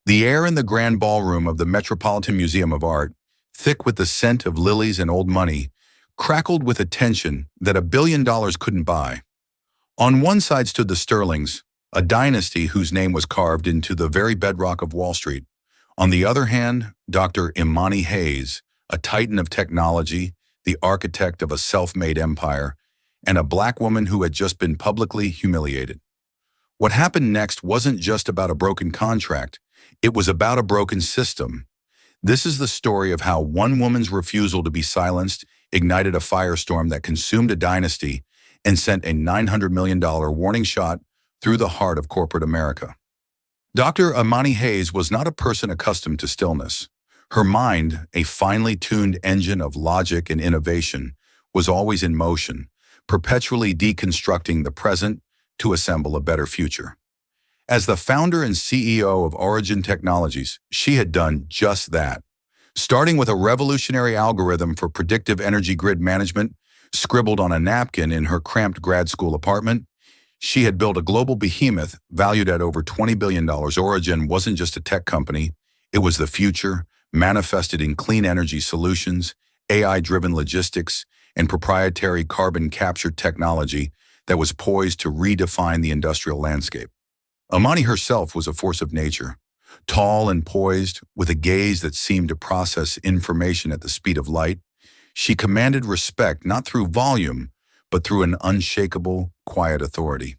The air in the grand ballroom of the Metropolitan Museum of Art, thick with the scent of lilies and old money, crackled with a tension that $1 billion couldn't buy. On one side stood the Sterlings, a dynasty whose name was carved into the very bedrock of Wall Street. On the other hand, Dr. Imani Hayes, a titan of technology, the architect of a self-made empire, and a black woman who had just been publicly humiliated. What happened next wasn't just about a broken contract, it was about a broken system. This is the story of how one woman's refusal to be silenced ignited a firestorm that consumed a dynasty and sent a $900 million warning shot through the heart of corporate America. Dr. Imani Hayes was not a person accustomed to stillness. Her mind, a finely tuned engine of logic and innovation, was always in motion, perpetually deconstructing the present to assemble a better future. As the founder and CEO of Origin Technologies, she had done just that. Starting with a revolutionary algorithm for predictive energy grid management, scribbled on a napkin in her cramped grad school apartment, she had built a global behemoth valued at over $20 billion. Origin wasn't just a tech company, it was the future, manifested in clean energy solutions, AI-driven logistics, and proprietary carbon capture technology that was poised to redefine the industrial landscape. Imani herself was a force of nature, tall and poised, with a gaze that seemed to process information at the speed of light. She commanded respect not through volume, but through an unshakable, quiet authority.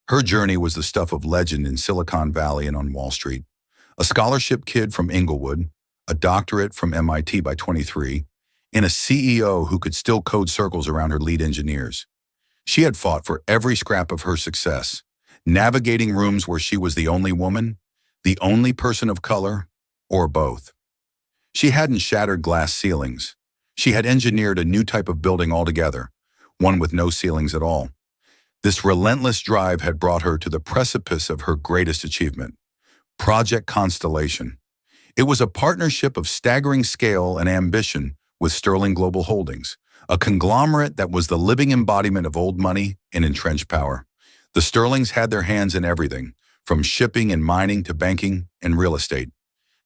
Her journey was the stuff of legend in Silicon Valley and on Wall Street. A scholarship kid from Inglewood, a doctorate from MIT by 23, and a CEO who could still code circles around her lead engineers. She had fought for every scrap of her success, navigating rooms where she was the only woman, the only person of color, or both. She hadn't shattered glass ceilings. She had engineered a new type of building altogether, one with no ceilings at all. This relentless drive had brought her to the precipice of her greatest achievement, Project Constellation. It was a partnership of staggering scale and ambition with Sterling Global Holdings, a conglomerate that was the living embodiment of old money and entrenched power. The Sterlings had their hands in everything, from shipping and mining to banking and real estate.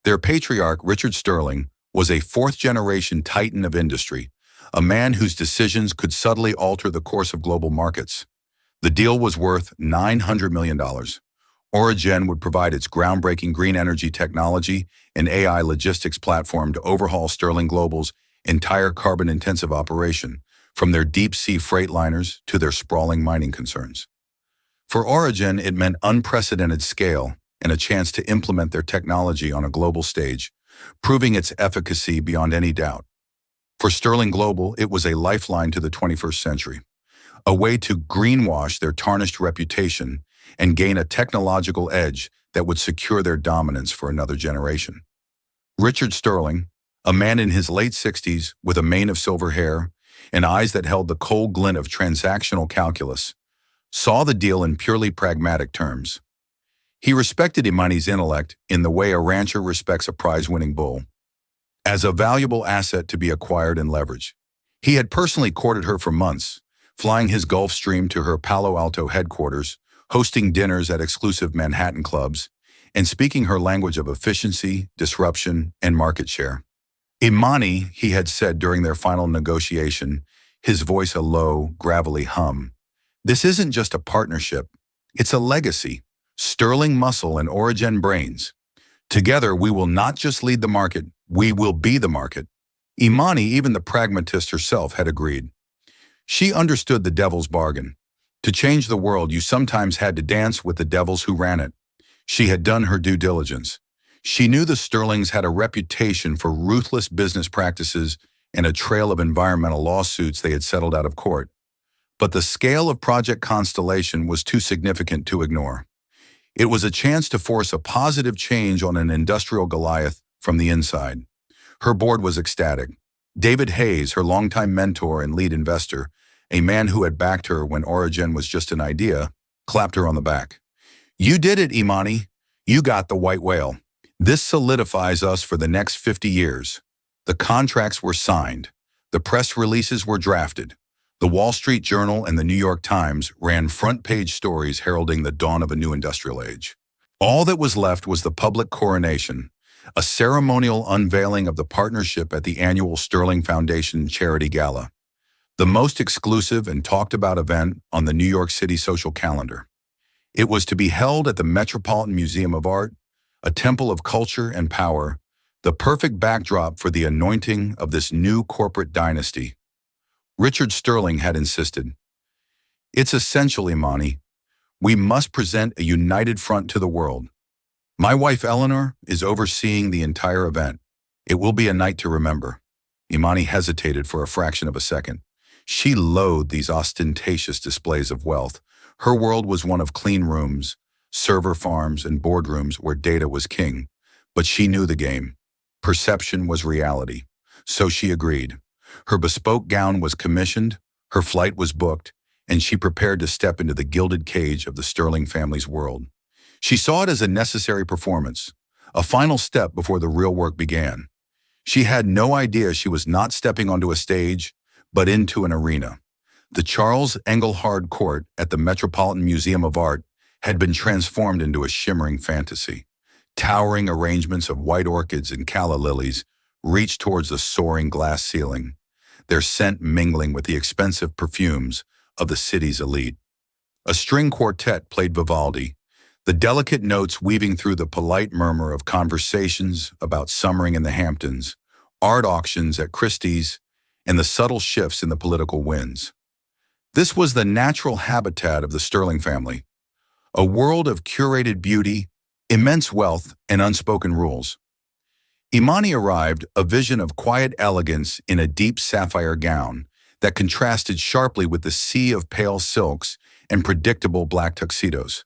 Their patriarch, Richard Sterling, was a fourth-generation titan of industry, a man whose decisions could subtly alter the course of global markets. The deal was worth $900 million. Origin would provide its groundbreaking green energy technology and AI logistics platform to overhaul Sterling Global's entire carbon-intensive operation, from their deep-sea freightliners to their sprawling mining concerns. For Origin, it meant unprecedented scale and a chance to implement their technology on a global stage, proving its efficacy beyond any doubt. For Sterling Global, it was a lifeline to the 21st century, a way to greenwash their tarnished reputation and gain a technological edge that would secure their dominance for another generation. Richard Sterling, a man in his late 60s with a mane of silver hair and eyes that held the cold glint of transactional calculus, saw the deal in purely pragmatic terms. He respected Imani's intellect in the way a rancher respects a prize-winning bull, as a valuable asset to be acquired and leveraged. He had personally courted her for months, flying his Gulfstream to her Palo Alto headquarters, hosting dinners at exclusive Manhattan clubs, and speaking her language of efficiency, disruption, and market share. Imani, he had said during their final negotiation, his voice a low, gravelly hum, "This isn't just a partnership, it's a legacy. Sterling muscle and Origin brains. Together, we will not just lead the market, we will be the market." Imani, even the pragmatist herself, had agreed. She understood the devil's bargain. To change the world, you sometimes had to dance with the devils who ran it. She had done her due diligence. She knew the Sterlings had a reputation for ruthless business practices and a trail of environmental lawsuits they had settled out of court. But the scale of Project Constellation was too significant to ignore. It was a chance to force a positive change on an industrial Goliath from the inside. Her board was ecstatic. David Hayes, her longtime mentor and lead investor, a man who had backed her when Origin was just an idea, clapped her on the back. "You did it, Imani. You got the white whale. This solidifies us for the next 50 years. The contracts were signed. The press releases were drafted. The Wall Street Journal and the New York Times ran front-page stories heralding the dawn of a new industrial age. All that was left was the public coronation, a ceremonial unveiling of the partnership at the annual Sterling Foundation Charity Gala, the most exclusive and talked about event on the New York City social calendar. It was to be held at the Metropolitan Museum of Art, a temple of culture and power, the perfect backdrop for the anointing of this new corporate dynasty. Richard Sterling had insisted, "It's essential, Imani. We must present a united front to the world. My wife Eleanor is overseeing the entire event. It will be a night to remember." Imani hesitated for a fraction of a second. She loathed these ostentatious displays of wealth. Her world was one of clean rooms, server farms, and boardrooms where data was king. But she knew the game. Perception was reality. So she agreed. Her bespoke gown was commissioned, her flight was booked, and she prepared to step into the gilded cage of the Sterling family's world. She saw it as a necessary performance, a final step before the real work began. She had no idea she was not stepping onto a stage, but into an arena. The Charles Engelhard Court at the Metropolitan Museum of Art had been transformed into a shimmering fantasy. Towering arrangements of white orchids and calla lilies reached towards the soaring glass ceiling, their scent mingling with the expensive perfumes of the city's elite. A string quartet played Vivaldi, the delicate notes weaving through the polite murmur of conversations about summering in the Hamptons, art auctions at Christie's, and the subtle shifts in the political winds. This was the natural habitat of the Sterling family, a world of curated beauty, immense wealth, and unspoken rules. Imani arrived, a vision of quiet elegance in a deep sapphire gown that contrasted sharply with the sea of pale silks and predictable black tuxedos.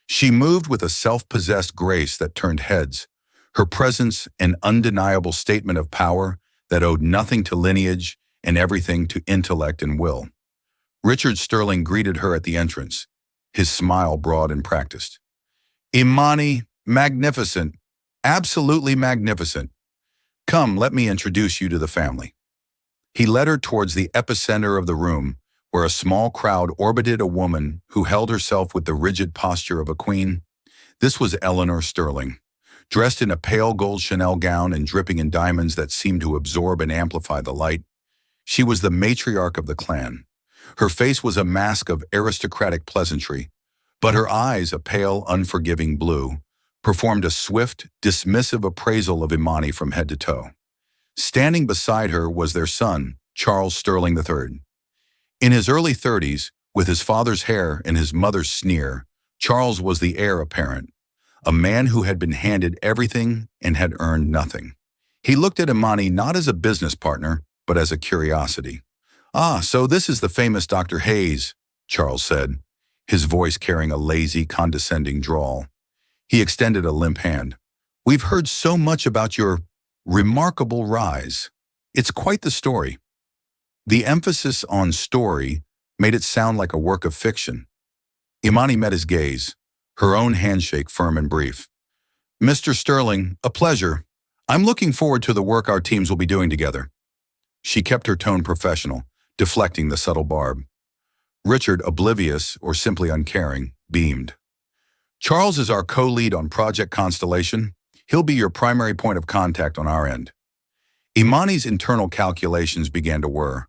She moved with a self-possessed grace that turned heads, her presence an undeniable statement of power that owed nothing to lineage and everything to intellect and will. Richard Sterling greeted her at the entrance, his smile broad and practiced. "Imani, magnificent, absolutely magnificent. Come, let me introduce you to the family." He led her towards the epicenter of the room, where a small crowd orbited a woman who held herself with the rigid posture of a queen. This was Eleanor Sterling, dressed in a pale gold Chanel gown and dripping in diamonds that seemed to absorb and amplify the light. She was the matriarch of the clan. Her face was a mask of aristocratic pleasantry, but her eyes, a pale, unforgiving blue, performed a swift, dismissive appraisal of Imani from head to toe. Standing beside her was their son, Charles Sterling III. In his early 30s, with his father's hair and his mother's sneer, Charles was the heir apparent, a man who had been handed everything and had earned nothing. He looked at Imani not as a business partner, but as a curiosity. "Ah, so this is the famous Dr. Hayes," Charles said, his voice carrying a lazy, condescending drawl. He extended a limp hand. "We've heard so much about your remarkable rise. It's quite the story." The emphasis on story made it sound like a work of fiction. Imani met his gaze, her own handshake firm and brief. "Mr. Sterling, a pleasure. I'm looking forward to the work our teams will be doing together." She kept her tone professional, deflecting the subtle barb. Richard, oblivious or simply uncaring, beamed. "Charles is our co-lead on Project Constellation. He'll be your primary point of contact on our end." Imani's internal calculations began to whir.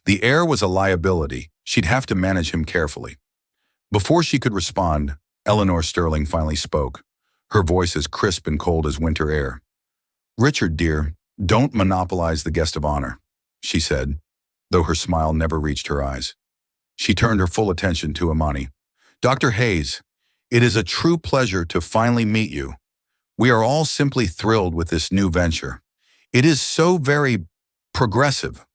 The heir was a liability. She'd have to manage him carefully. Before she could respond, Eleanor Sterling finally spoke, her voice as crisp and cold as winter air. "Richard, dear, don't monopolize the guest of honor," she said, though her smile never reached her eyes. She turned her full attention to Imani. "Dr. Hayes, it is a true pleasure to finally meet you. We are all simply thrilled with this new venture. It is so very progressive."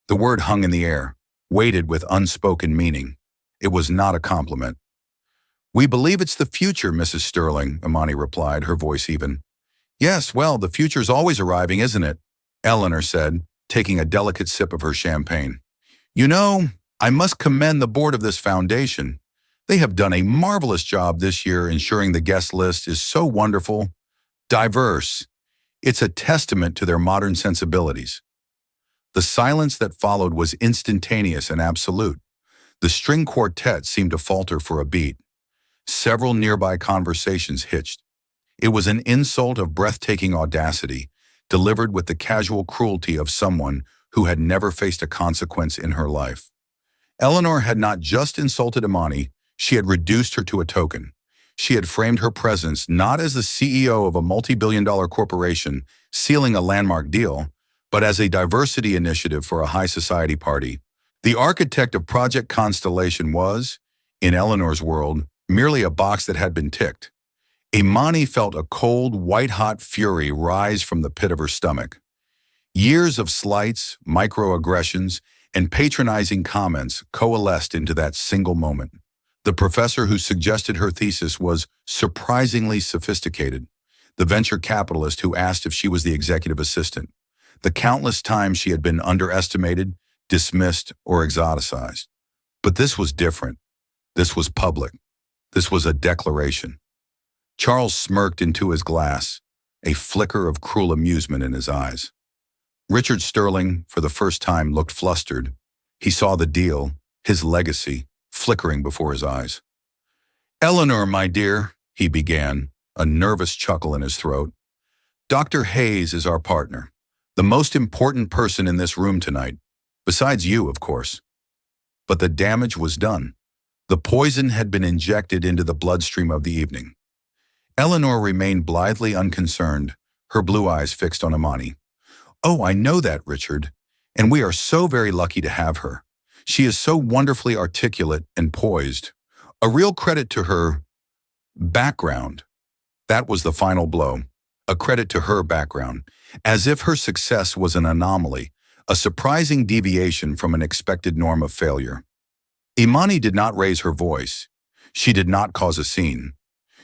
The word hung in the air, weighted with unspoken meaning. It was not a compliment. "We believe it's the future, Mrs. Sterling," Imani replied, her voice even. "Yes, well, the future's always arriving, isn't it?" Eleanor said, taking a delicate sip of her champagne. "You know, I must commend the board of this foundation. They have done a marvelous job this year ensuring the guest list is so wonderful, diverse. It's a testament to their modern sensibilities." The silence that followed was instantaneous and absolute. The string quartet seemed to falter for a beat. Several nearby conversations hitched. It was an insult of breathtaking audacity, delivered with the casual cruelty of someone who had never faced a consequence in her life. Eleanor had not just insulted Imani, she had reduced her to a token. She had framed her presence not as the CEO of a multi-billion-dollar corporation sealing a landmark deal, but as a diversity initiative for a high society party. The architect of Project Constellation was, in Eleanor's world, merely a box that had been ticked. Imani felt a cold, white-hot fury rise from the pit of her stomach. Years of slights, microaggressions, and patronizing comments coalesced into that single moment. The professor who suggested her thesis was surprisingly sophisticated. The venture capitalist who asked if she was the executive assistant. The countless times she had been underestimated, dismissed, or exoticized. But this was different. This was public. This was a declaration. Charles smirked into his glass, a flicker of cruel amusement in his eyes. Richard Sterling, for the first time, looked flustered. He saw the deal, his legacy, flickering before his eyes. "Eleanor, my dear," he began, a nervous chuckle in his throat. "Dr. Hayes is our partner, the most important person in this room tonight, besides you, of course." But the damage was done. The poison had been injected into the bloodstream of the evening. Eleanor remained blithely unconcerned, her blue eyes fixed on Imani. "Oh, I know that, Richard, and we are so very lucky to have her. She is so wonderfully articulate and poised. A real credit to her background." That was the final blow. A credit to her background, as if her success was an anomaly, a surprising deviation from an expected norm of failure. Imani did not raise her voice. She did not cause a scene.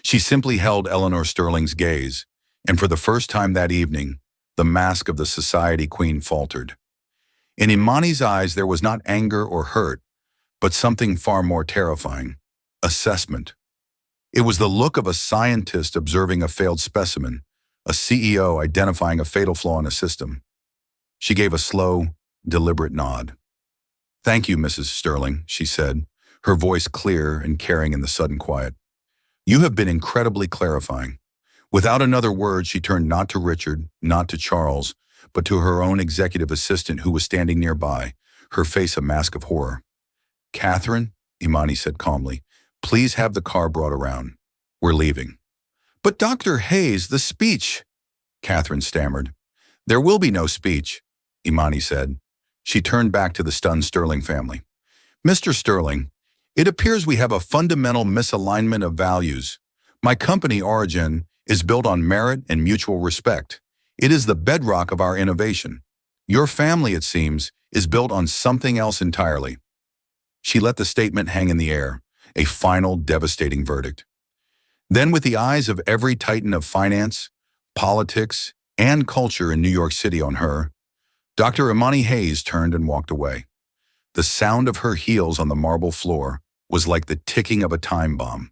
She simply held Eleanor Sterling's gaze, and for the first time that evening, the mask of the society queen faltered. In Imani's eyes there was not anger or hurt, but something far more terrifying: assessment. It was the look of a scientist observing a failed specimen, a CEO identifying a fatal flaw in a system. She gave a slow, deliberate nod. "Thank you, Mrs. Sterling," she said, her voice clear and caring in the sudden quiet. "You have been incredibly clarifying." Without another word, she turned not to Richard, not to Charles, but to her own executive assistant who was standing nearby, her face a mask of horror. "Catherine," Imani said calmly, "please have the car brought around. We're leaving." "But Dr. Hayes, the speech," Catherine stammered. "There will be no speech," Imani said. She turned back to the stunned Sterling family. "Mr. Sterling, it appears we have a fundamental misalignment of values. My company, Origin, is built on merit and mutual respect. It is the bedrock of our innovation. Your family, it seems, is built on something else entirely." She let the statement hang in the air, a final, devastating verdict. Then, with the eyes of every titan of finance, politics, and culture in New York City on her, Dr. Imani Hayes turned and walked away. The sound of her heels on the marble floor was like the ticking of a time bomb,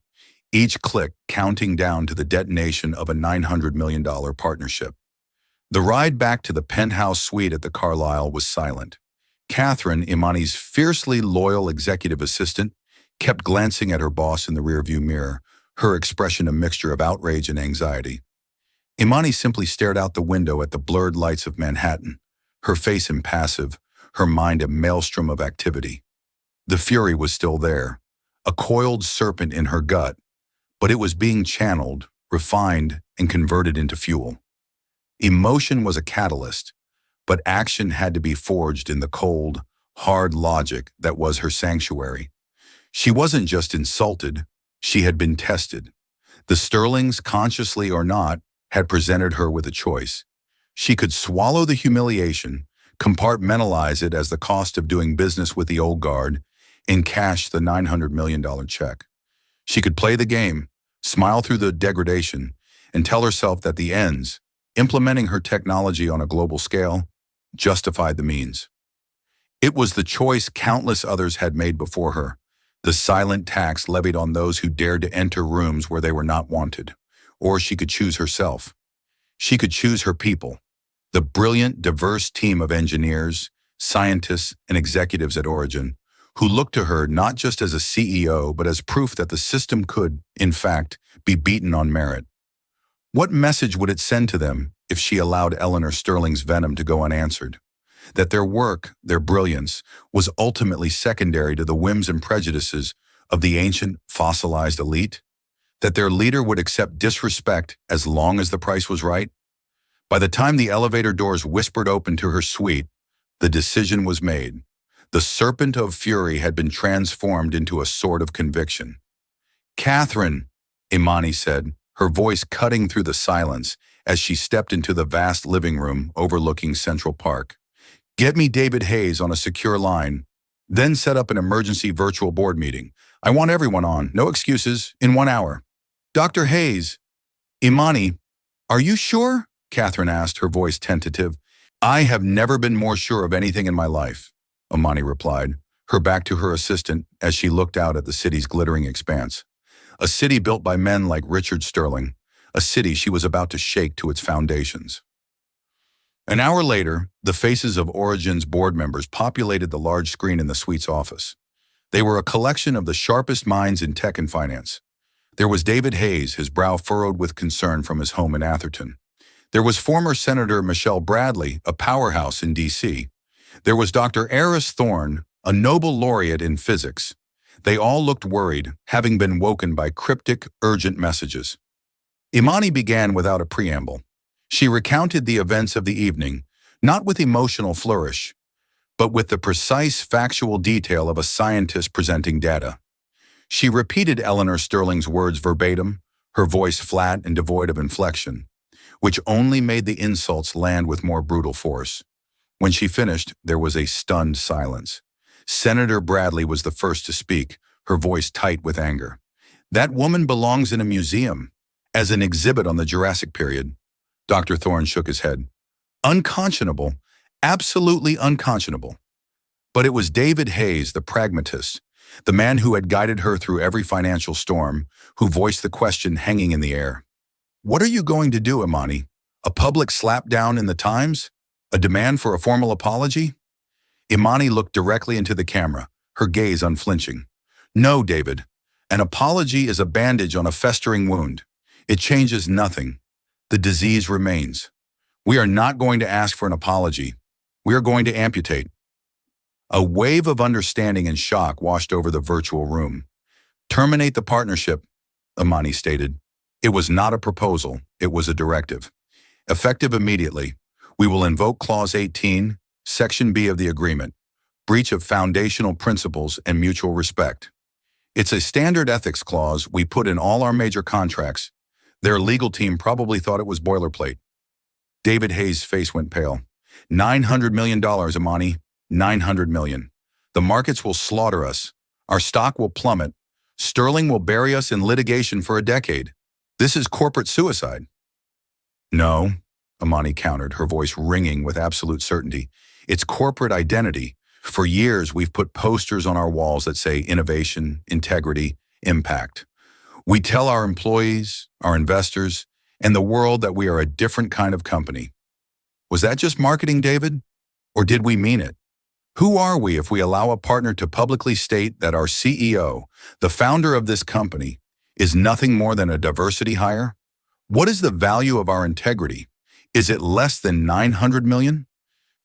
each click counting down to the detonation of a $900 million partnership. The ride back to the penthouse suite at the Carlyle was silent. Catherine, Imani's fiercely loyal executive assistant, kept glancing at her boss in the rearview mirror, her expression a mixture of outrage and anxiety. Imani simply stared out the window at the blurred lights of Manhattan, her face impassive, her mind a maelstrom of activity. The fury was still there, a coiled serpent in her gut, but it was being channeled, refined, and converted into fuel. Emotion was a catalyst, but action had to be forged in the cold, hard logic that was her sanctuary. She wasn't just insulted, she had been tested. The Sterlings, consciously or not, had presented her with a choice. She could swallow the humiliation, compartmentalize it as the cost of doing business with the old guard, and cash the $900 million check. She could play the game, smile through the degradation, and tell herself that the ends, implementing her technology on a global scale, justified the means. It was the choice countless others had made before her, the silent tax levied on those who dared to enter rooms where they were not wanted. Or she could choose herself. She could choose her people, the brilliant, diverse team of engineers, scientists, and executives at Origin, who looked to her not just as a CEO, but as proof that the system could, in fact, be beaten on merit. What message would it send to them if she allowed Eleanor Sterling's venom to go unanswered? That their work, their brilliance, was ultimately secondary to the whims and prejudices of the ancient, fossilized elite? That their leader would accept disrespect as long as the price was right? By the time the elevator doors whispered open to her suite, the decision was made. The serpent of fury had been transformed into a sword of conviction. "Catherine," Imani said, her voice cutting through the silence as she stepped into the vast living room overlooking Central Park. "Get me David Hayes on a secure line, then set up an emergency virtual board meeting. I want everyone on, no excuses, in 1 hour." "Dr. Hayes." "Imani, are you sure?" Catherine asked, her voice tentative. "I have never been more sure of anything in my life," Imani replied, her back to her assistant as she looked out at the city's glittering expanse. A city built by men like Richard Sterling, a city she was about to shake to its foundations. An hour later, the faces of Origin's board members populated the large screen in the suite's office. They were a collection of the sharpest minds in tech and finance. There was David Hayes, his brow furrowed with concern from his home in Atherton. There was former Senator Michelle Bradley, a powerhouse in D.C. There was Dr. Eris Thorne, a Nobel laureate in physics. They all looked worried, having been woken by cryptic, urgent messages. Imani began without a preamble. She recounted the events of the evening, not with emotional flourish, but with the precise factual detail of a scientist presenting data. She repeated Eleanor Sterling's words verbatim, her voice flat and devoid of inflection, which only made the insults land with more brutal force. When she finished, there was a stunned silence. Senator Bradley was the first to speak, her voice tight with anger. "That woman belongs in a museum, as an exhibit on the Jurassic period." Dr. Thorne shook his head. "Unconscionable, absolutely unconscionable." But it was David Hayes, the pragmatist, the man who had guided her through every financial storm, who voiced the question hanging in the air. "What are you going to do, Imani? A public slapdown in the Times? A demand for a formal apology?" Imani looked directly into the camera, her gaze unflinching. "No, David. An apology is a bandage on a festering wound. It changes nothing. The disease remains. We are not going to ask for an apology. We are going to amputate." A wave of understanding and shock washed over the virtual room. "Terminate the partnership," Imani stated. It was not a proposal, it was a directive. "Effective immediately. We will invoke Clause 18, Section B of the agreement, breach of foundational principles and mutual respect. It's a standard ethics clause we put in all our major contracts. Their legal team probably thought it was boilerplate." David Hayes' face went pale. $900 million, Imani. $900 million. The markets will slaughter us. Our stock will plummet. Sterling will bury us in litigation for a decade. This is corporate suicide. "No," Imani countered, her voice ringing with absolute certainty. "It's corporate identity. For years, we've put posters on our walls that say innovation, integrity, impact. We tell our employees, our investors, and the world that we are a different kind of company. Was that just marketing, David? Or did we mean it? Who are we if we allow a partner to publicly state that our CEO, the founder of this company, is nothing more than a diversity hire? What is the value of our integrity? Is it less than $900 million?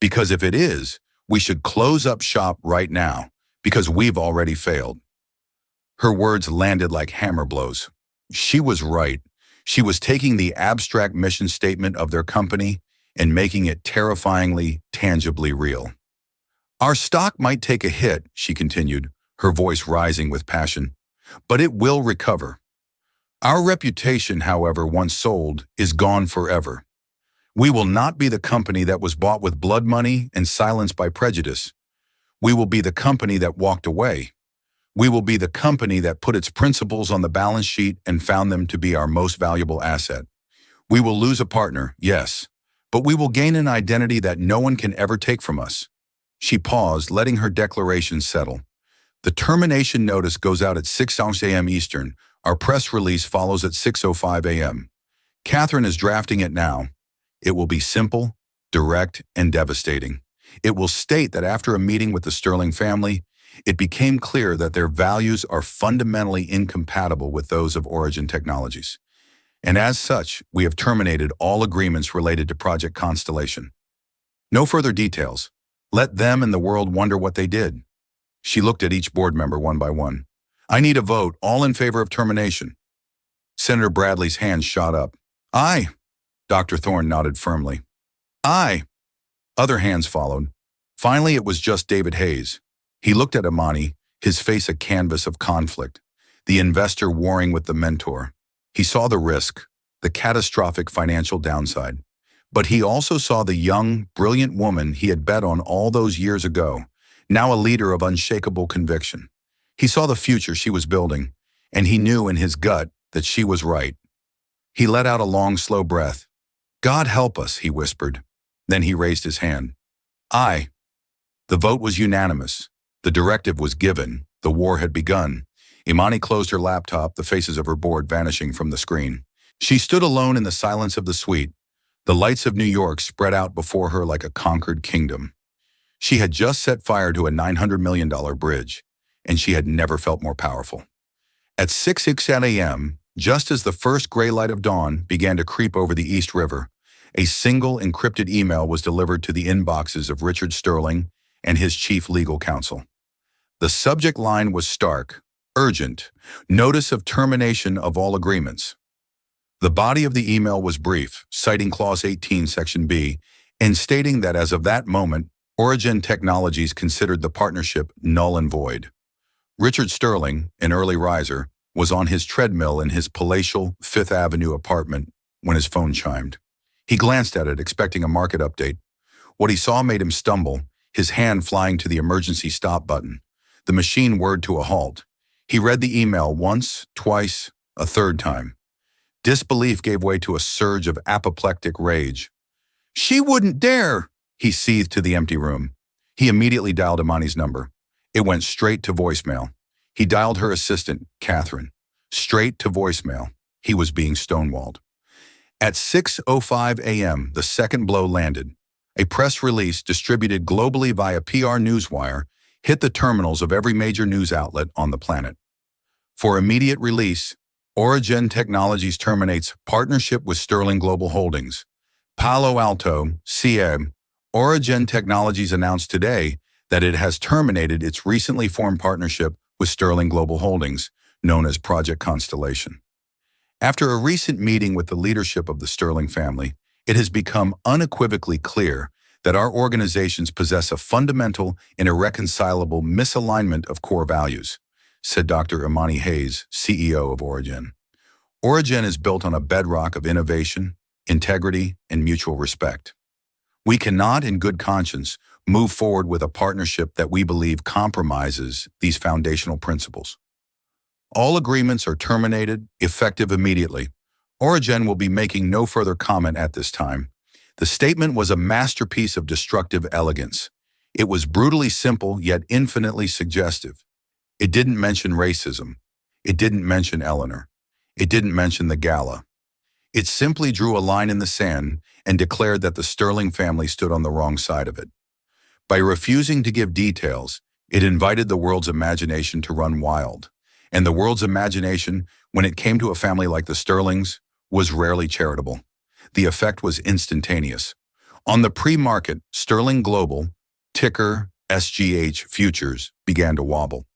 Because if it is, we should close up shop right now, because we've already failed." Her words landed like hammer blows. She was right. She was taking the abstract mission statement of their company and making it terrifyingly, tangibly real. "Our stock might take a hit," she continued, her voice rising with passion, "but it will recover. Our reputation, however, once sold, is gone forever. We will not be the company that was bought with blood money and silenced by prejudice. We will be the company that walked away. We will be the company that put its principles on the balance sheet and found them to be our most valuable asset. We will lose a partner, yes, but we will gain an identity that no one can ever take from us." She paused, letting her declaration settle. "The termination notice goes out at 6 a.m. Eastern. Our press release follows at 6:05 a.m. Catherine is drafting it now. It will be simple, direct, and devastating. It will state that after a meeting with the Sterling family, it became clear that their values are fundamentally incompatible with those of Origin Technologies. And as such, we have terminated all agreements related to Project Constellation. No further details. Let them and the world wonder what they did. She looked at each board member one by one. I need a vote, all in favor of termination. Senator Bradley's hand shot up. Aye. Dr. Thorne nodded firmly. Aye. Other hands followed. Finally, it was just David Hayes. He looked at Imani, his face a canvas of conflict, the investor warring with the mentor. He saw the risk, the catastrophic financial downside. But he also saw the young, brilliant woman he had bet on all those years ago, now a leader of unshakable conviction. He saw the future she was building, and he knew in his gut that she was right. He let out a long, slow breath. God help us, he whispered. Then he raised his hand. Aye. The vote was unanimous. The directive was given. The war had begun. Imani closed her laptop, the faces of her board vanishing from the screen. She stood alone in the silence of the suite. The lights of New York spread out before her like a conquered kingdom. She had just set fire to a $900 million bridge, and she had never felt more powerful. At 6 a.m., just as the first gray light of dawn began to creep over the East River, a single encrypted email was delivered to the inboxes of Richard Sterling and his chief legal counsel. The subject line was stark, urgent, notice of termination of all agreements. The body of the email was brief, citing Clause 18, Section B, and stating that as of that moment, Origin Technologies considered the partnership null and void. Richard Sterling, an early riser, was on his treadmill in his palatial Fifth Avenue apartment when his phone chimed. He glanced at it, expecting a market update. What he saw made him stumble, his hand flying to the emergency stop button. The machine whirred to a halt. He read the email once, twice, a third time. Disbelief gave way to a surge of apoplectic rage. She wouldn't dare, he seethed to the empty room. He immediately dialed Imani's number. It went straight to voicemail. He dialed her assistant, Catherine. Straight to voicemail. He was being stonewalled. At 6:05 a.m., the second blow landed. A press release distributed globally via PR Newswire hit the terminals of every major news outlet on the planet. For immediate release, Origin Technologies terminates partnership with Sterling Global Holdings. Palo Alto, CA, Origin Technologies announced today that it has terminated its recently formed partnership with Sterling Global Holdings, known as Project Constellation. After a recent meeting with the leadership of the Sterling family, it has become unequivocally clear that our organizations possess a fundamental and irreconcilable misalignment of core values, said Dr. Imani Hayes, CEO of Origin. Origin is built on a bedrock of innovation, integrity, and mutual respect. We cannot, in good conscience, move forward with a partnership that we believe compromises these foundational principles. All agreements are terminated, effective immediately. Origin will be making no further comment at this time. The statement was a masterpiece of destructive elegance. It was brutally simple, yet infinitely suggestive. It didn't mention racism. It didn't mention Eleanor. It didn't mention the gala. It simply drew a line in the sand and declared that the Sterling family stood on the wrong side of it. By refusing to give details, it invited the world's imagination to run wild. And the world's imagination, when it came to a family like the Sterlings, was rarely charitable. The effect was instantaneous. On the pre-market, Sterling Global, ticker SGH futures, began to wobble.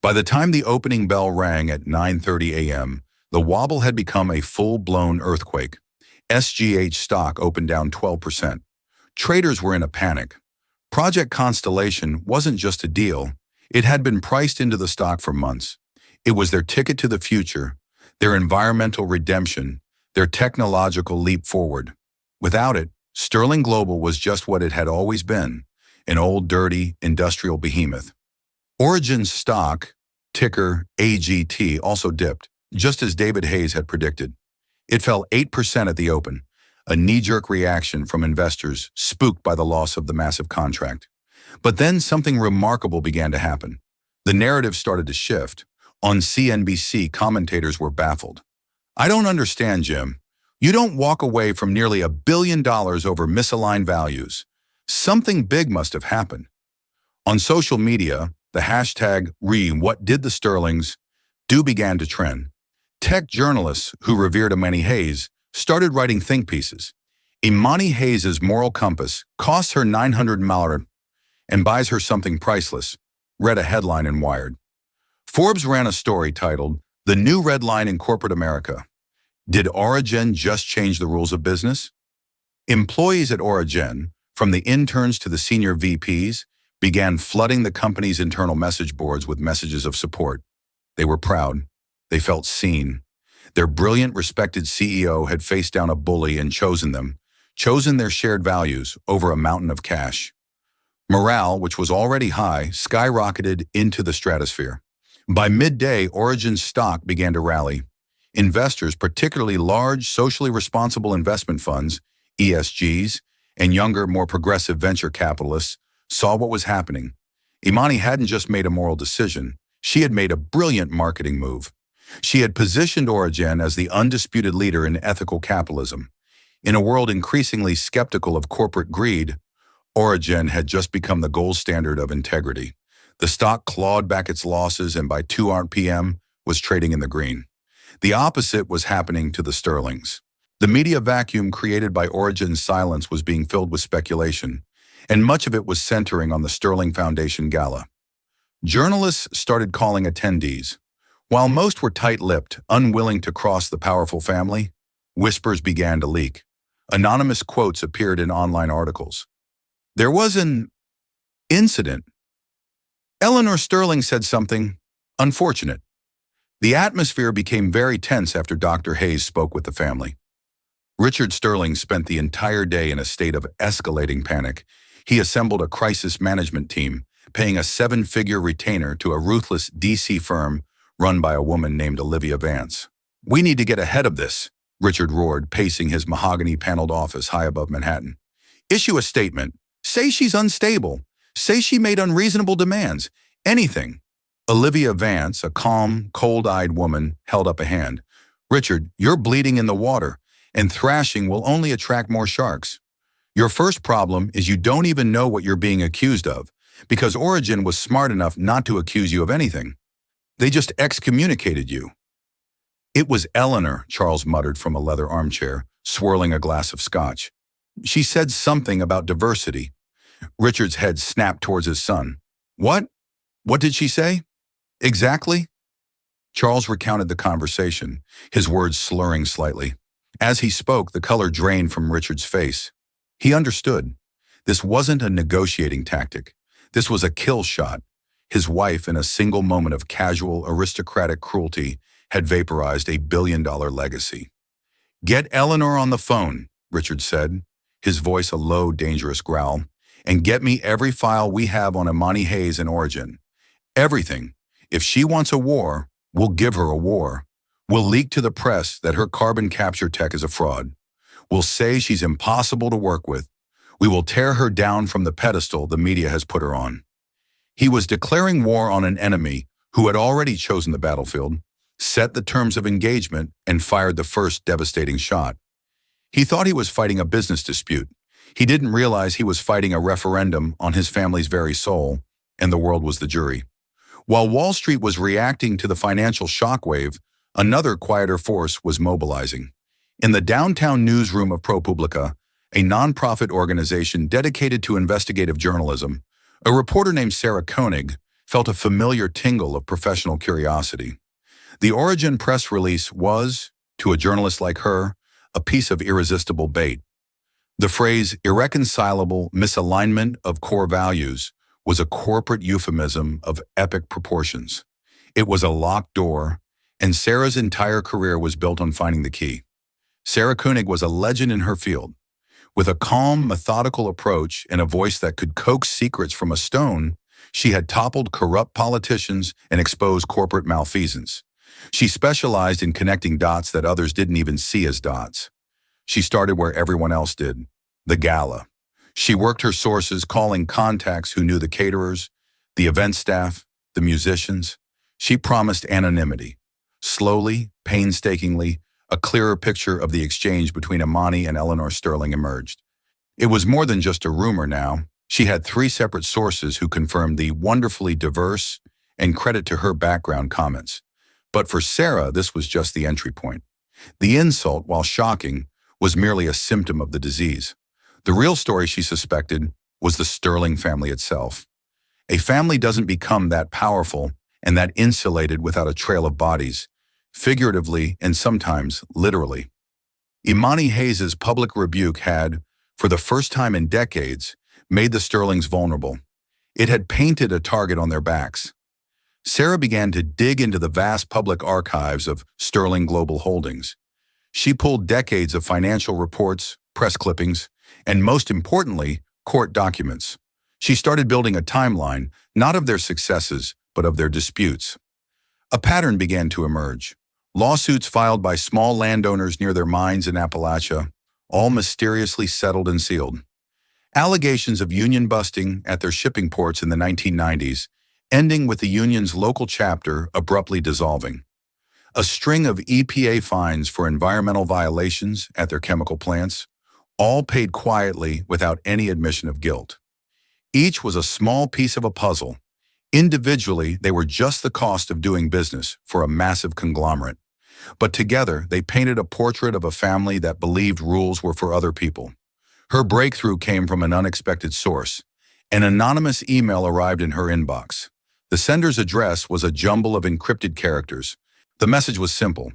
By the time the opening bell rang at 9:30 a.m., the wobble had become a full-blown earthquake. SGH stock opened down 12%. Traders were in a panic. Project Constellation wasn't just a deal. It had been priced into the stock for months. It was their ticket to the future, their environmental redemption, their technological leap forward. Without it, Sterling Global was just what it had always been, an old, dirty, industrial behemoth. Origin's stock, ticker AGT, also dipped, just as David Hayes had predicted. It fell 8% at the open, a knee-jerk reaction from investors spooked by the loss of the massive contract. But then something remarkable began to happen. The narrative started to shift. On CNBC, commentators were baffled. I don't understand, Jim. You don't walk away from nearly $1 billion over misaligned values. Something big must have happened. On social media, the hashtag #What did the Sterlings do began to trend. Tech journalists who revered Imani Hayes started writing think pieces. Imani Hayes' moral compass costs her $900 and buys her something priceless, read a headline in Wired. Forbes ran a story titled, "The New Red Line in Corporate America. Did Origin just change the rules of business?" Employees at Origin, from the interns to the senior VPs, began flooding the company's internal message boards with messages of support. They were proud. They felt seen. Their brilliant, respected CEO had faced down a bully and chosen their shared values over a mountain of cash. Morale, which was already high, skyrocketed into the stratosphere. By midday, Origin's stock began to rally. Investors, particularly large, socially responsible investment funds, ESGs, and younger, more progressive venture capitalists, saw what was happening. Imani hadn't just made a moral decision. She had made a brilliant marketing move. She had positioned Origin as the undisputed leader in ethical capitalism. In a world increasingly skeptical of corporate greed, Origin had just become the gold standard of integrity. The stock clawed back its losses and by 2 p.m. was trading in the green. The opposite was happening to the Sterlings. The media vacuum created by Origin's silence was being filled with speculation, and much of it was centering on the Sterling Foundation Gala. Journalists started calling attendees. While most were tight-lipped, unwilling to cross the powerful family, whispers began to leak. Anonymous quotes appeared in online articles. There was an incident. Eleanor Sterling said something unfortunate. The atmosphere became very tense after Dr. Hayes spoke with the family. Richard Sterling spent the entire day in a state of escalating panic. He assembled a crisis management team, paying a 7-figure retainer to a ruthless DC firm run by a woman named Olivia Vance. "We need to get ahead of this," Richard roared, pacing his mahogany-paneled office high above Manhattan. "Issue a statement. Say she's unstable. Say she made unreasonable demands. Anything." Olivia Vance, a calm, cold-eyed woman, held up a hand. "Richard, you're bleeding in the water, and thrashing will only attract more sharks. Your first problem is you don't even know what you're being accused of, because Origin was smart enough not to accuse you of anything. They just excommunicated you." "It was Eleanor," Charles muttered from a leather armchair, swirling a glass of scotch. "She said something about diversity." Richard's head snapped towards his son. "What? What did she say? Exactly?" Charles recounted the conversation, his words slurring slightly. As he spoke, the color drained from Richard's face. He understood. This wasn't a negotiating tactic. This was a kill shot. His wife, in a single moment of casual, aristocratic cruelty, had vaporized a billion-dollar legacy. "Get Eleanor on the phone," Richard said, his voice a low, dangerous growl, "and get me every file we have on Imani Hayes and Origin. Everything. If she wants a war, we'll give her a war. We'll leak to the press that her carbon capture tech is a fraud. We'll say she's impossible to work with. We will tear her down from the pedestal the media has put her on." He was declaring war on an enemy who had already chosen the battlefield, set the terms of engagement, and fired the first devastating shot. He thought he was fighting a business dispute. He didn't realize he was fighting a referendum on his family's very soul, and the world was the jury. While Wall Street was reacting to the financial shockwave, another quieter force was mobilizing. In the downtown newsroom of ProPublica, a nonprofit organization dedicated to investigative journalism, a reporter named Sarah Koenig felt a familiar tingle of professional curiosity. The Origin press release was, to a journalist like her, a piece of irresistible bait. The phrase irreconcilable misalignment of core values was a corporate euphemism of epic proportions. It was a locked door, and Sarah's entire career was built on finding the key. Sarah Koenig was a legend in her field. With a calm, methodical approach and a voice that could coax secrets from a stone, she had toppled corrupt politicians and exposed corporate malfeasance. She specialized in connecting dots that others didn't even see as dots. She started where everyone else did, the gala. She worked her sources, calling contacts who knew the caterers, the event staff, the musicians. She promised anonymity. Slowly, painstakingly, a clearer picture of the exchange between Imani and Eleanor Sterling emerged. It was more than just a rumor now. She had three separate sources who confirmed the wonderfully diverse and credit to her background comments. But for Sarah, this was just the entry point. The insult, while shocking, was merely a symptom of the disease. The real story, she suspected, was the Sterling family itself. A family doesn't become that powerful and that insulated without a trail of bodies, figuratively and sometimes literally. Imani Hayes's public rebuke had, for the first time in decades, made the Sterlings vulnerable. It had painted a target on their backs. Sarah began to dig into the vast public archives of Sterling Global Holdings. She pulled decades of financial reports, press clippings, and most importantly, court documents. She started building a timeline, not of their successes, but of their disputes. A pattern began to emerge. Lawsuits filed by small landowners near their mines in Appalachia, all mysteriously settled and sealed. Allegations of union busting at their shipping ports in the 1990s, ending with the union's local chapter abruptly dissolving. A string of EPA fines for environmental violations at their chemical plants, all paid quietly without any admission of guilt. Each was a small piece of a puzzle. Individually, they were just the cost of doing business for a massive conglomerate. But together, they painted a portrait of a family that believed rules were for other people. Her breakthrough came from an unexpected source. An anonymous email arrived in her inbox. The sender's address was a jumble of encrypted characters. The message was simple.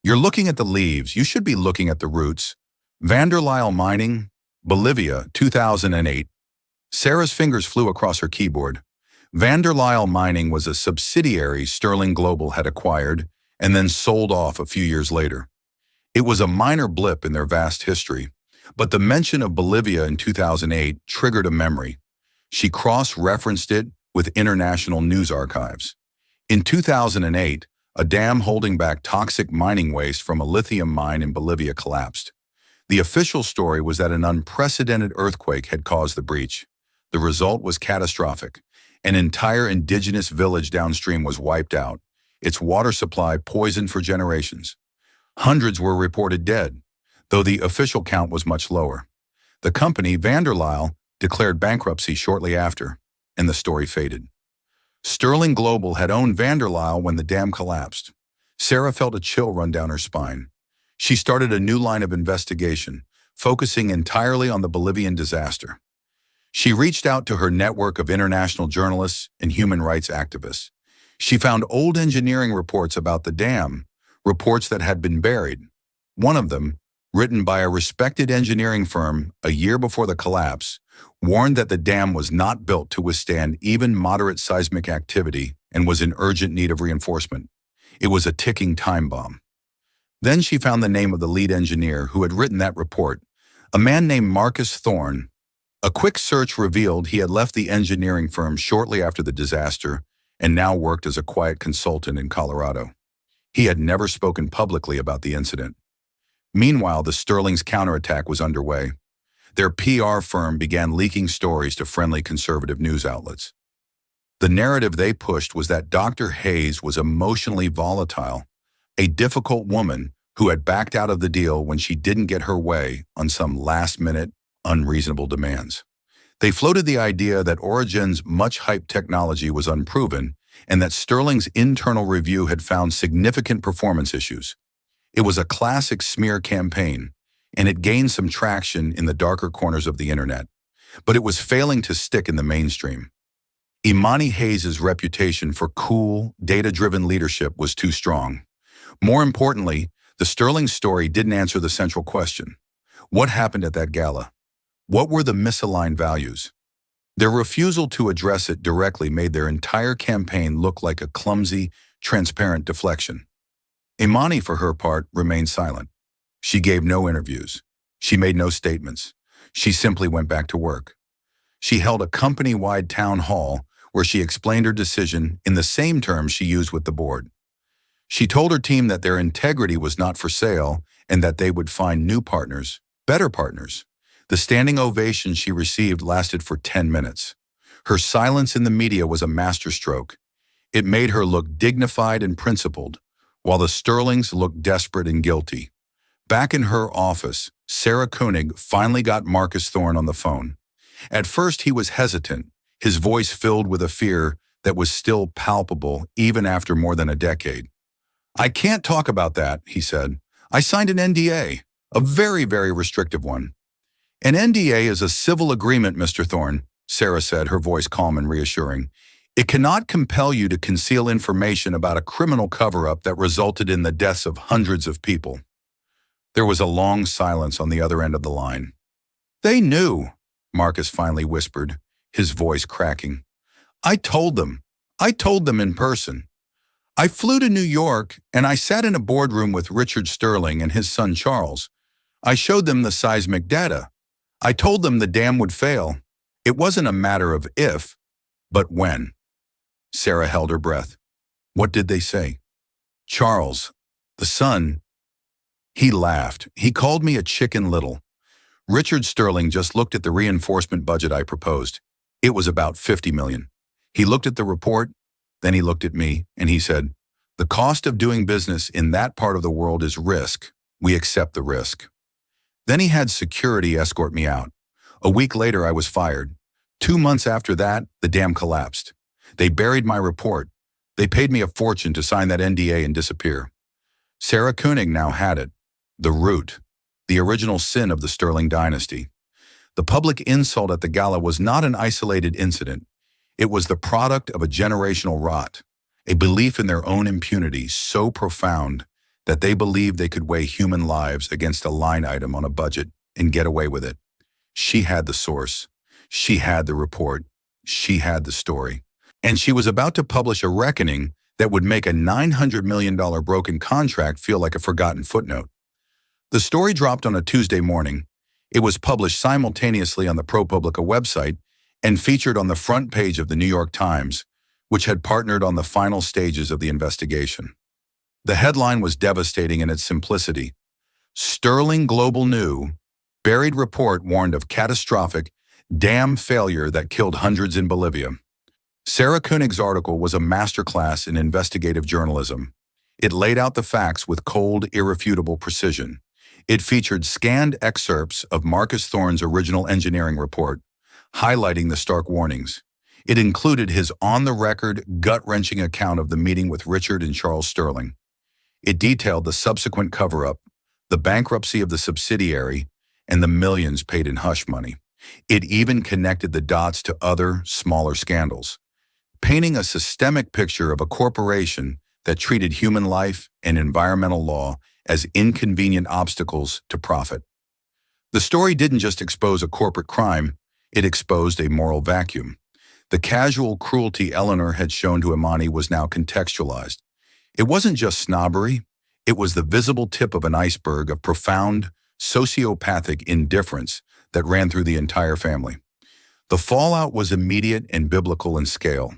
You're looking at the leaves, you should be looking at the roots. Vanderlyle Mining, Bolivia, 2008. Sarah's fingers flew across her keyboard. Vanderlyle Mining was a subsidiary Sterling Global had acquired and then sold off a few years later. It was a minor blip in their vast history, but the mention of Bolivia in 2008 triggered a memory. She cross-referenced it with international news archives. In 2008, a dam holding back toxic mining waste from a lithium mine in Bolivia collapsed. The official story was that an unprecedented earthquake had caused the breach. The result was catastrophic. An entire indigenous village downstream was wiped out, its water supply poisoned for generations. Hundreds were reported dead, though the official count was much lower. The company, Vanderlyle, declared bankruptcy shortly after, and the story faded. Sterling Global had owned Vanderlyle when the dam collapsed. Sarah felt a chill run down her spine. She started a new line of investigation, focusing entirely on the Bolivian disaster. She reached out to her network of international journalists and human rights activists. She found old engineering reports about the dam, reports that had been buried. One of them, written by a respected engineering firm a year before the collapse, warned that the dam was not built to withstand even moderate seismic activity and was in urgent need of reinforcement. It was a ticking time bomb. Then she found the name of the lead engineer who had written that report, a man named Marcus Thorne. A quick search revealed he had left the engineering firm shortly after the disaster and now worked as a quiet consultant in Colorado. He had never spoken publicly about the incident. Meanwhile, the Sterling's counterattack was underway. Their PR firm began leaking stories to friendly conservative news outlets. The narrative they pushed was that Dr. Hayes was emotionally volatile, a difficult woman who had backed out of the deal when she didn't get her way on some last-minute, unreasonable demands. They floated the idea that Origin's much-hyped technology was unproven and that Sterling's internal review had found significant performance issues. It was a classic smear campaign, and it gained some traction in the darker corners of the internet, but it was failing to stick in the mainstream. Imani Hayes's reputation for cool, data-driven leadership was too strong. More importantly, the Sterling story didn't answer the central question. What happened at that gala? What were the misaligned values? Their refusal to address it directly made their entire campaign look like a clumsy, transparent deflection. Imani, for her part, remained silent. She gave no interviews. She made no statements. She simply went back to work. She held a company-wide town hall where she explained her decision in the same terms she used with the board. She told her team that their integrity was not for sale and that they would find new partners, better partners. The standing ovation she received lasted for 10 minutes. Her silence in the media was a masterstroke. It made her look dignified and principled, while the Sterlings looked desperate and guilty. Back in her office, Sarah Koenig finally got Marcus Thorne on the phone. At first, he was hesitant, his voice filled with a fear that was still palpable even after more than a decade. "I can't talk about that," he said. "I signed an NDA, a very, very restrictive one." "An NDA is a civil agreement, Mr. Thorne," Sarah said, her voice calm and reassuring. "It cannot compel you to conceal information about a criminal cover-up that resulted in the deaths of hundreds of people." There was a long silence on the other end of the line. "They knew," Marcus finally whispered, his voice cracking. I told them in person. I flew to New York and I sat in a boardroom with Richard Sterling and his son Charles. I showed them the seismic data. I told them the dam would fail. It wasn't a matter of if, but when." Sarah held her breath. "What did they say?" "Charles, the son, he laughed. He called me a chicken little. Richard Sterling just looked at the reinforcement budget I proposed. It was about 50 million. He looked at the report, then he looked at me, and he said, 'The cost of doing business in that part of the world is risk. We accept the risk.' Then he had security escort me out. A week later, I was fired. 2 months after that, the dam collapsed. They buried my report. They paid me a fortune to sign that NDA and disappear." Sarah Koenig now had it. The root, the original sin of the Sterling dynasty. The public insult at the gala was not an isolated incident. It was the product of a generational rot, a belief in their own impunity so profound that they believed they could weigh human lives against a line item on a budget and get away with it. She had the source. She had the report. She had the story. And she was about to publish a reckoning that would make a $900 million broken contract feel like a forgotten footnote. The story dropped on a Tuesday morning. It was published simultaneously on the ProPublica website and featured on the front page of the New York Times, which had partnered on the final stages of the investigation. The headline was devastating in its simplicity. Sterling Global Knew, buried report warned of catastrophic dam failure that killed hundreds in Bolivia. Sarah Koenig's article was a masterclass in investigative journalism. It laid out the facts with cold, irrefutable precision. It featured scanned excerpts of Marcus Thorne's original engineering report, highlighting the stark warnings. It included his on-the-record, gut-wrenching account of the meeting with Richard and Charles Sterling. It detailed the subsequent cover-up, the bankruptcy of the subsidiary, and the millions paid in hush money. It even connected the dots to other, smaller scandals, painting a systemic picture of a corporation that treated human life and environmental law as inconvenient obstacles to profit. The story didn't just expose a corporate crime, it exposed a moral vacuum. The casual cruelty Eleanor had shown to Imani was now contextualized. It wasn't just snobbery, it was the visible tip of an iceberg of profound, sociopathic indifference that ran through the entire family. The fallout was immediate and biblical in scale.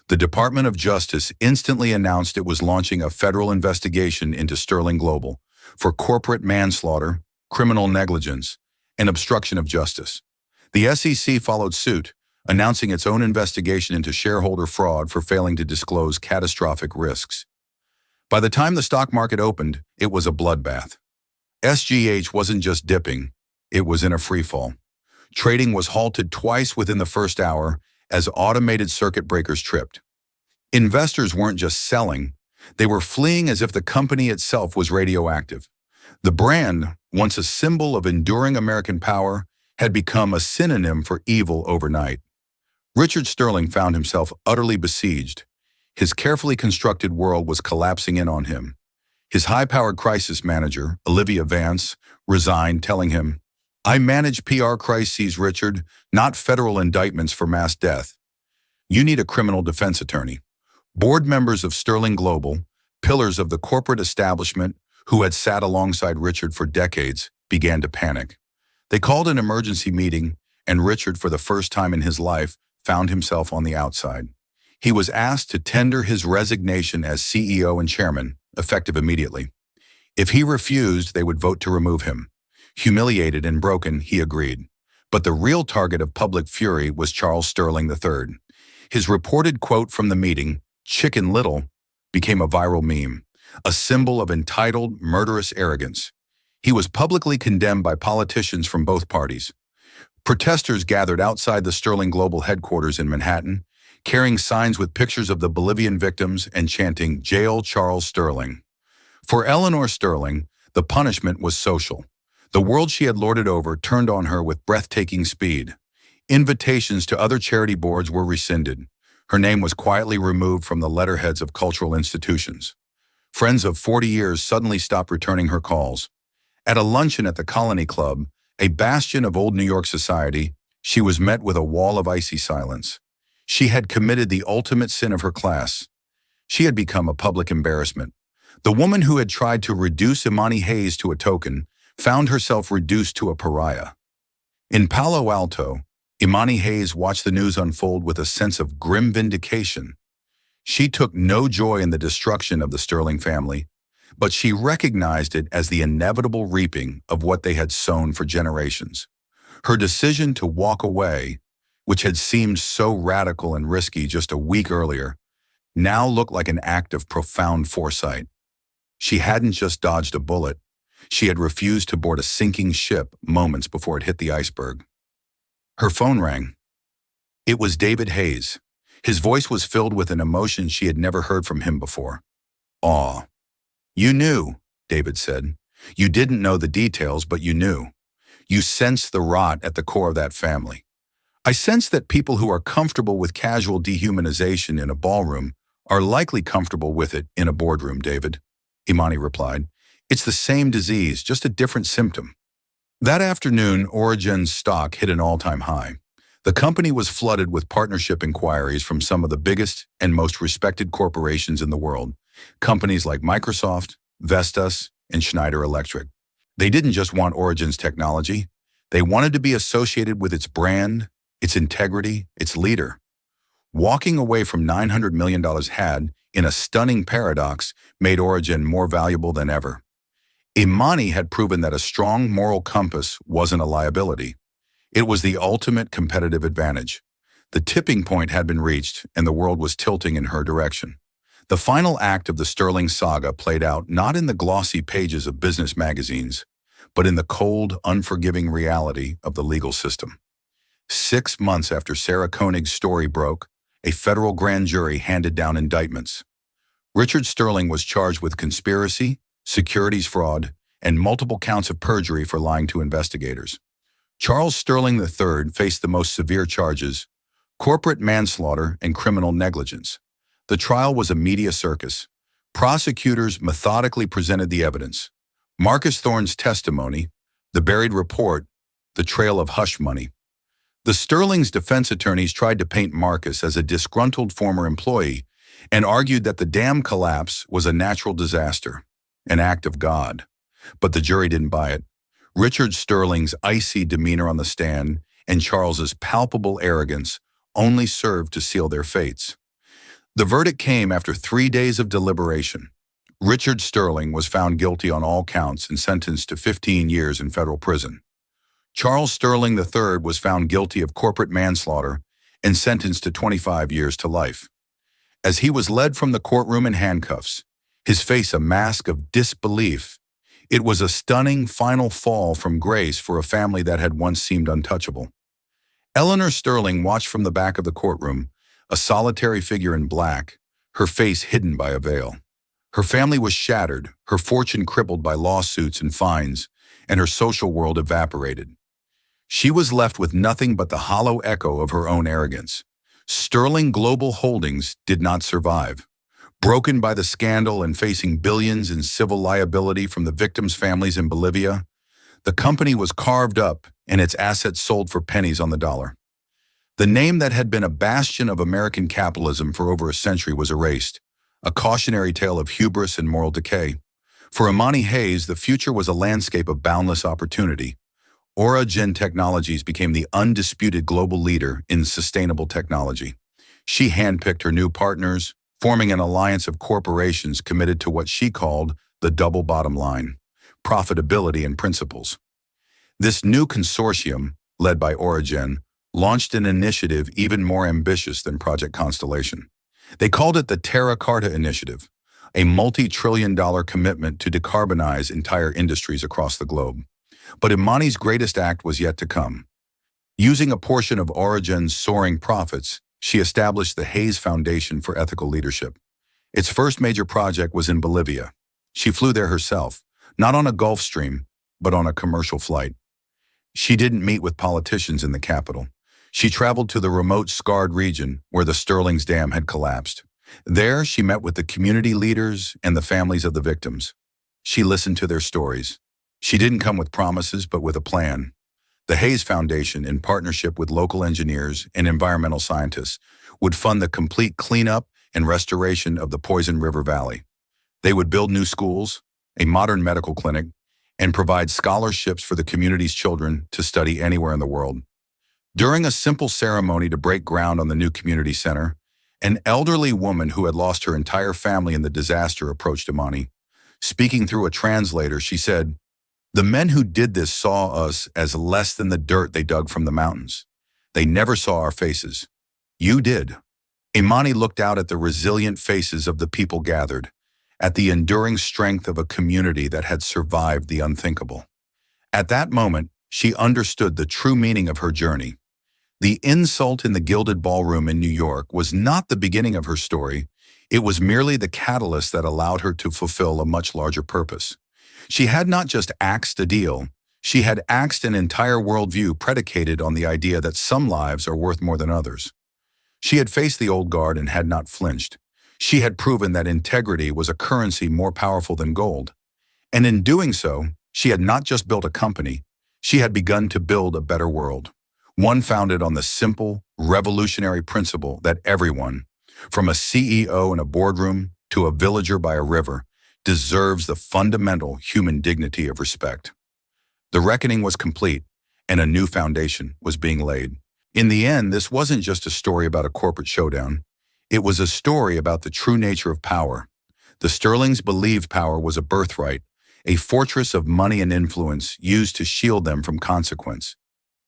The Department of Justice instantly announced it was launching a federal investigation into Sterling Global for corporate manslaughter, criminal negligence, and obstruction of justice. The SEC followed suit, announcing its own investigation into shareholder fraud for failing to disclose catastrophic risks. By the time the stock market opened, it was a bloodbath. SGH wasn't just dipping, it was in a freefall. Trading was halted twice within the first hour as automated circuit breakers tripped. Investors weren't just selling, they were fleeing as if the company itself was radioactive. The brand, once a symbol of enduring American power, had become a synonym for evil overnight. Richard Sterling found himself utterly besieged. His carefully constructed world was collapsing in on him. His high-powered crisis manager, Olivia Vance, resigned, telling him, "I manage PR crises, Richard, not federal indictments for mass death. You need a criminal defense attorney." Board members of Sterling Global, pillars of the corporate establishment who had sat alongside Richard for decades, began to panic. They called an emergency meeting, and Richard, for the first time in his life, found himself on the outside. He was asked to tender his resignation as CEO and chairman, effective immediately. If he refused, they would vote to remove him. Humiliated and broken, he agreed. But the real target of public fury was Charles Sterling III. His reported quote from the meeting, "Chicken Little," became a viral meme, a symbol of entitled, murderous arrogance. He was publicly condemned by politicians from both parties. Protesters gathered outside the Sterling Global headquarters in Manhattan, carrying signs with pictures of the Bolivian victims and chanting, "Jail Charles Sterling." For Eleanor Sterling, the punishment was social. The world she had lorded over turned on her with breathtaking speed. Invitations to other charity boards were rescinded. Her name was quietly removed from the letterheads of cultural institutions. Friends of 40 years suddenly stopped returning her calls. At a luncheon at the Colony Club, a bastion of old New York society, she was met with a wall of icy silence. She had committed the ultimate sin of her class. She had become a public embarrassment. The woman who had tried to reduce Imani Hayes to a token found herself reduced to a pariah. In Palo Alto, Imani Hayes watched the news unfold with a sense of grim vindication. She took no joy in the destruction of the Sterling family, but she recognized it as the inevitable reaping of what they had sown for generations. Her decision to walk away, which had seemed so radical and risky just a week earlier, now looked like an act of profound foresight. She hadn't just dodged a bullet, she had refused to board a sinking ship moments before it hit the iceberg. Her phone rang. It was David Hayes. His voice was filled with an emotion she had never heard from him before. Awe. "You knew," David said. "You didn't know the details, but you knew. You sensed the rot at the core of that family." "I sense that people who are comfortable with casual dehumanization in a ballroom are likely comfortable with it in a boardroom, David," Imani replied. "It's the same disease, just a different symptom." That afternoon, Origen's stock hit an all-time high. The company was flooded with partnership inquiries from some of the biggest and most respected corporations in the world, companies like Microsoft, Vestas, and Schneider Electric. They didn't just want Origen's technology. They wanted to be associated with its brand, its integrity, its leader. Walking away from $900 million had, in a stunning paradox, made Origen more valuable than ever. Imani had proven that a strong moral compass wasn't a liability. It was the ultimate competitive advantage. The tipping point had been reached, and the world was tilting in her direction. The final act of the Sterling saga played out not in the glossy pages of business magazines, but in the cold, unforgiving reality of the legal system. 6 months after Sarah Koenig's story broke, a federal grand jury handed down indictments. Richard Sterling was charged with conspiracy, securities fraud, and multiple counts of perjury for lying to investigators. Charles Sterling III faced the most severe charges: corporate manslaughter and criminal negligence. The trial was a media circus. Prosecutors methodically presented the evidence: Marcus Thorne's testimony, the buried report, the trail of hush money. The Sterling's defense attorneys tried to paint Marcus as a disgruntled former employee and argued that the dam collapse was a natural disaster, an act of God. But the jury didn't buy it. Richard Sterling's icy demeanor on the stand and Charles's palpable arrogance only served to seal their fates. The verdict came after 3 days of deliberation. Richard Sterling was found guilty on all counts and sentenced to 15 years in federal prison. Charles Sterling III was found guilty of corporate manslaughter and sentenced to 25 years to life. As he was led from the courtroom in handcuffs, his face a mask of disbelief, it was a stunning final fall from grace for a family that had once seemed untouchable. Eleanor Sterling watched from the back of the courtroom, a solitary figure in black, her face hidden by a veil. Her family was shattered, her fortune crippled by lawsuits and fines, and her social world evaporated. She was left with nothing but the hollow echo of her own arrogance. Sterling Global Holdings did not survive. Broken by the scandal and facing billions in civil liability from the victims' families in Bolivia, the company was carved up and its assets sold for pennies on the dollar. The name that had been a bastion of American capitalism for over a century was erased, a cautionary tale of hubris and moral decay. For Imani Hayes, the future was a landscape of boundless opportunity. Origen Technologies became the undisputed global leader in sustainable technology. She handpicked her new partners, forming an alliance of corporations committed to what she called the double bottom line: profitability and principles. This new consortium, led by Origen, launched an initiative even more ambitious than Project Constellation. They called it the Terra Carta Initiative, a multi-trillion-dollar commitment to decarbonize entire industries across the globe. But Imani's greatest act was yet to come. Using a portion of Origen's soaring profits, she established the Hayes Foundation for Ethical Leadership. Its first major project was in Bolivia. She flew there herself, not on a Gulf Stream, but on a commercial flight. She didn't meet with politicians in the capital. She traveled to the remote, scarred region where the Sterling's Dam had collapsed. There, she met with the community leaders and the families of the victims. She listened to their stories. She didn't come with promises, but with a plan. The Hayes Foundation, in partnership with local engineers and environmental scientists, would fund the complete cleanup and restoration of the Poison River Valley. They would build new schools, a modern medical clinic, and provide scholarships for the community's children to study anywhere in the world. During a simple ceremony to break ground on the new community center, an elderly woman who had lost her entire family in the disaster approached Imani. Speaking through a translator, she said, "The men who did this saw us as less than the dirt they dug from the mountains. They never saw our faces. You did." Imani looked out at the resilient faces of the people gathered, at the enduring strength of a community that had survived the unthinkable. At that moment, she understood the true meaning of her journey. The insult in the gilded ballroom in New York was not the beginning of her story. It was merely the catalyst that allowed her to fulfill a much larger purpose. She had not just axed a deal, she had axed an entire worldview predicated on the idea that some lives are worth more than others. She had faced the old guard and had not flinched. She had proven that integrity was a currency more powerful than gold. And in doing so, she had not just built a company, she had begun to build a better world. One founded on the simple, revolutionary principle that everyone, from a CEO in a boardroom to a villager by a river, deserves the fundamental human dignity of respect. The reckoning was complete, and a new foundation was being laid. In the end, this wasn't just a story about a corporate showdown. It was a story about the true nature of power. The Sterlings believed power was a birthright, a fortress of money and influence used to shield them from consequence.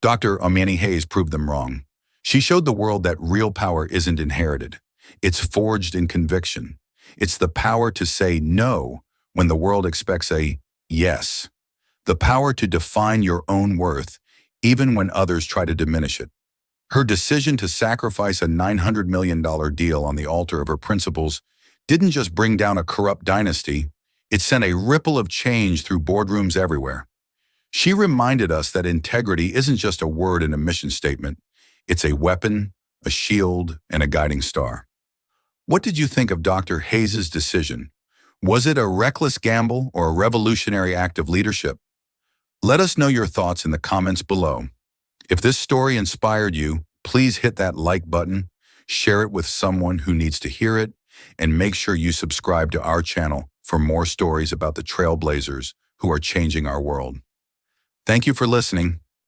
Dr. Imani Hayes proved them wrong. She showed the world that real power isn't inherited. It's forged in conviction. It's the power to say no when the world expects a yes. The power to define your own worth, even when others try to diminish it. Her decision to sacrifice a $900 million deal on the altar of her principles didn't just bring down a corrupt dynasty, it sent a ripple of change through boardrooms everywhere. She reminded us that integrity isn't just a word in a mission statement, it's a weapon, a shield, and a guiding star. What did you think of Dr. Hayes' decision? Was it a reckless gamble or a revolutionary act of leadership? Let us know your thoughts in the comments below. If this story inspired you, please hit that like button, share it with someone who needs to hear it, and make sure you subscribe to our channel for more stories about the trailblazers who are changing our world. Thank you for listening.